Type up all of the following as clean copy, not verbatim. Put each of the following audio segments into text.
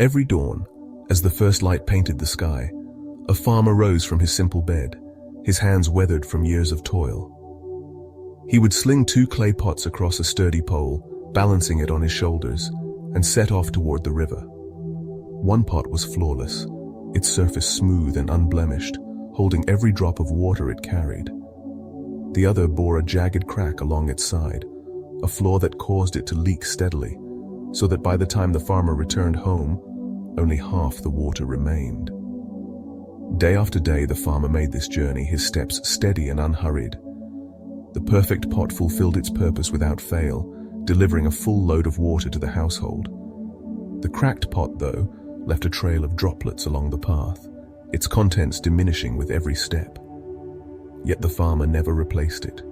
Every dawn, as the first light painted the sky, a farmer rose from his simple bed, his hands weathered from years of toil. He would sling 2 clay pots across a sturdy pole, balancing it on his shoulders, and set off toward the river. One pot was flawless, its surface smooth and unblemished, holding every drop of water it carried. The other bore a jagged crack along its side, a flaw that caused it to leak steadily, so that by the time the farmer returned home, only half the water remained. Day after day, the farmer made this journey, his steps steady and unhurried. The perfect pot fulfilled its purpose without fail, delivering a full load of water to the household. The cracked pot, though, left a trail of droplets along the path, its contents diminishing with every step. Yet the farmer never replaced it,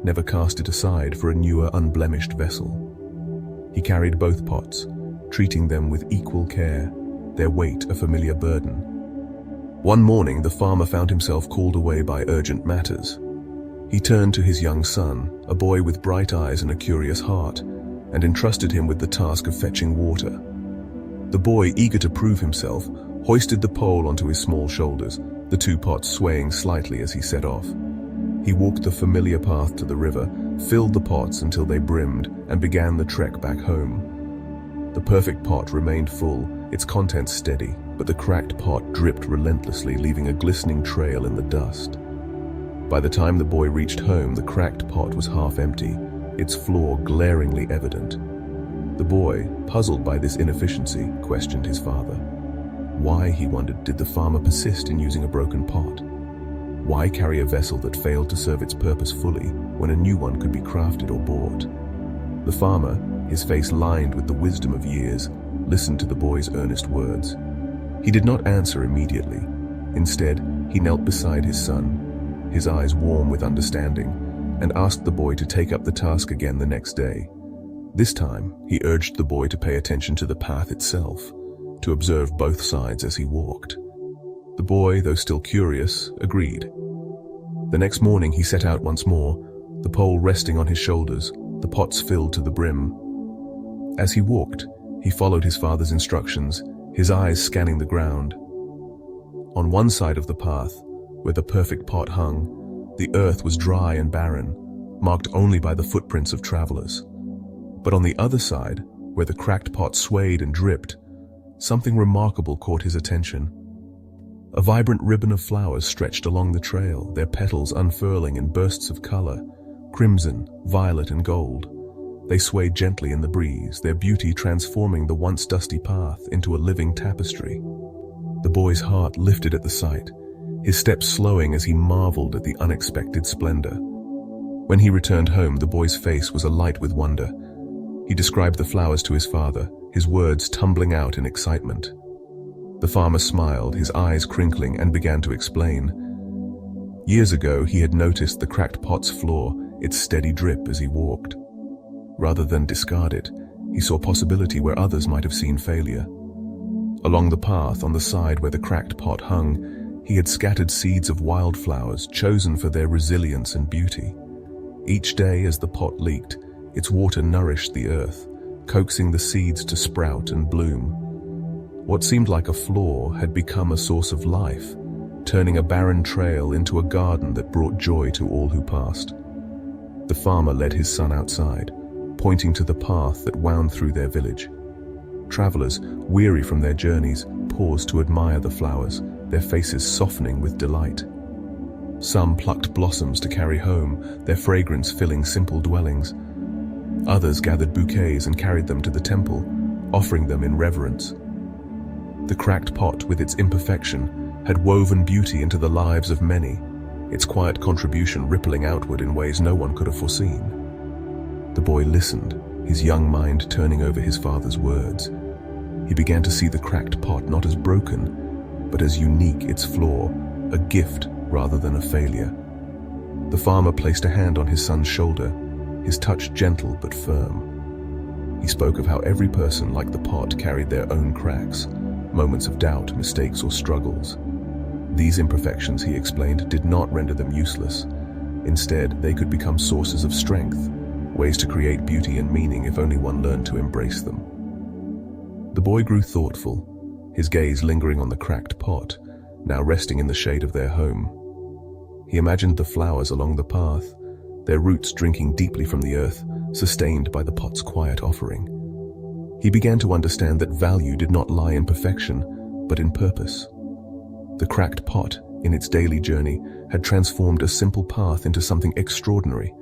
never cast it aside for a newer, unblemished vessel. He carried both pots, treating them with equal care, their weight a familiar burden. One morning, the farmer found himself called away by urgent matters. He turned to his young son, a boy with bright eyes and a curious heart, and entrusted him with the task of fetching water. The boy, eager to prove himself, hoisted the pole onto his small shoulders, the 2 pots swaying slightly as he set off. He walked the familiar path to the river, filled the pots until they brimmed, and began the trek back home. The perfect pot remained full, its contents steady, but the cracked pot dripped relentlessly, leaving a glistening trail in the dust. By the time the boy reached home, the cracked pot was half empty, its flaw glaringly evident. The boy, puzzled by this inefficiency, questioned his father. Why, he wondered, did the farmer persist in using a broken pot? Why carry a vessel that failed to serve its purpose fully when a new one could be crafted or bought? The farmer, his face lined with the wisdom of years, listened to the boy's earnest words. He did not answer immediately. Instead, he knelt beside his son, his eyes warm with understanding, and asked the boy to take up the task again the next day. This time, he urged the boy to pay attention to the path itself, to observe both sides as he walked. The boy, though still curious, agreed. The next morning he set out once more, the pole resting on his shoulders, the pots filled to the brim. As he walked, he followed his father's instructions, his eyes scanning the ground. On one side of the path, where the perfect pot hung, the earth was dry and barren, marked only by the footprints of travelers. But on the other side, where the cracked pot swayed and dripped, something remarkable caught his attention. A vibrant ribbon of flowers stretched along the trail, their petals unfurling in bursts of color, crimson, violet, and gold. They swayed gently in the breeze, their beauty transforming the once dusty path into a living tapestry. The boy's heart lifted at the sight, his steps slowing as he marveled at the unexpected splendor. When he returned home, the boy's face was alight with wonder. He described the flowers to his father, his words tumbling out in excitement. The farmer smiled, his eyes crinkling, and began to explain. Years ago, he had noticed the cracked pot's flaw, its steady drip as he walked. Rather than discard it, he saw possibility where others might have seen failure. Along the path, on the side where the cracked pot hung, he had scattered seeds of wildflowers chosen for their resilience and beauty. Each day as the pot leaked, its water nourished the earth, coaxing the seeds to sprout and bloom. What seemed like a flaw had become a source of life, turning a barren trail into a garden that brought joy to all who passed. The farmer led his son outside, pointing to the path that wound through their village. Travelers, weary from their journeys, paused to admire the flowers, their faces softening with delight. Some plucked blossoms to carry home, their fragrance filling simple dwellings. Others gathered bouquets and carried them to the temple, offering them in reverence. The cracked pot, with its imperfection, had woven beauty into the lives of many, its quiet contribution rippling outward in ways no one could have foreseen. The boy listened, his young mind turning over his father's words. He began to see the cracked pot not as broken, but as unique, its flaw, a gift rather than a failure. The farmer placed a hand on his son's shoulder, his touch gentle but firm. He spoke of how every person, like the pot, carried their own cracks, moments of doubt, mistakes, or struggles. These imperfections, he explained, did not render them useless. Instead, they could become sources of strength, ways to create beauty and meaning if only one learned to embrace them. The boy grew thoughtful, his gaze lingering on the cracked pot, now resting in the shade of their home. He imagined the flowers along the path, their roots drinking deeply from the earth, sustained by the pot's quiet offering. He began to understand that value did not lie in perfection, but in purpose. The cracked pot, in its daily journey, had transformed a simple path into something extraordinary,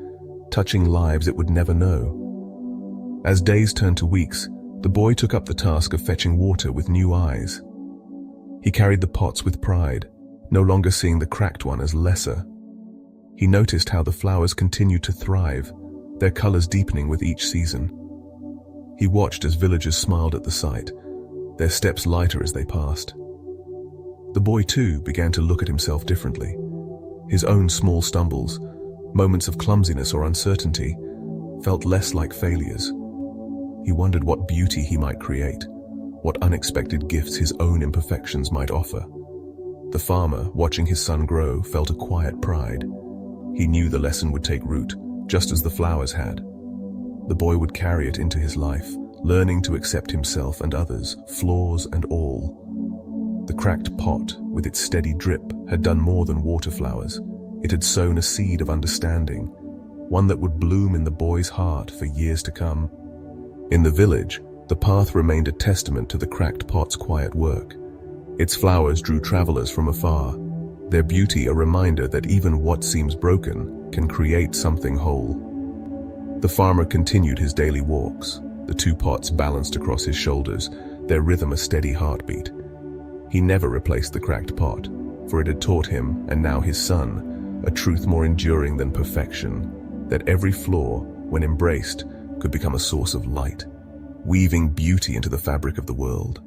touching lives it would never know. As days turned to weeks, the boy took up the task of fetching water with new eyes. He carried the pots with pride, no longer seeing the cracked one as lesser. He noticed how the flowers continued to thrive, their colors deepening with each season. He watched as villagers smiled at the sight, their steps lighter as they passed. The boy too began to look at himself differently. His own small stumbles, moments of clumsiness or uncertainty, felt less like failures. He wondered what beauty he might create, what unexpected gifts his own imperfections might offer. The farmer, watching his son grow, felt a quiet pride. He knew the lesson would take root, just as the flowers had. The boy would carry it into his life, learning to accept himself and others, flaws and all. The cracked pot, with its steady drip, had done more than water flowers. It had sown a seed of understanding, one that would bloom in the boy's heart for years to come. In the village, the path remained a testament to the cracked pot's quiet work. Its flowers drew travelers from afar, their beauty a reminder that even what seems broken can create something whole. The farmer continued his daily walks, the two pots balanced across his shoulders, their rhythm a steady heartbeat. He never replaced the cracked pot, for it had taught him, and now his son, a truth more enduring than perfection, that every flaw, when embraced, could become a source of light, weaving beauty into the fabric of the world.